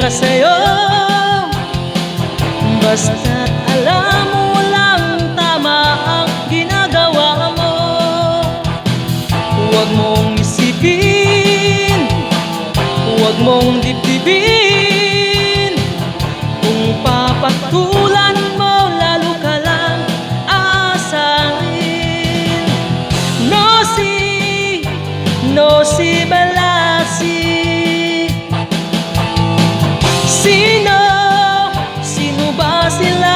naninira sa'yo. Basta't alam mo lang tama ang ginagawa mo. Huwag mong isipin, huwag mong dibdibin. Kung papatulan mo, lalo ka lang aasarin. Nosy Balasi. Sino ba sila?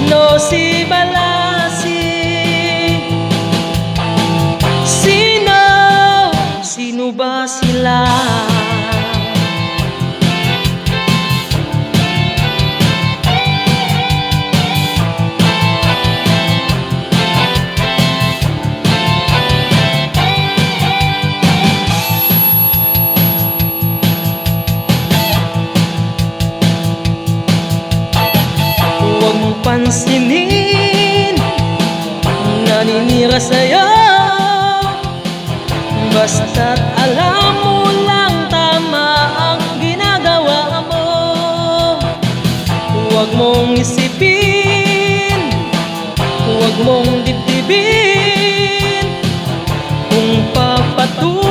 Nosy Balasi. Sino ba sila? Huwag mong pansinin ang naninira sa'yo. Basta't alam mo lang tama ang ginagawa mo. Huwag mong isipin, huwag mong dibdibin. Kung papatulan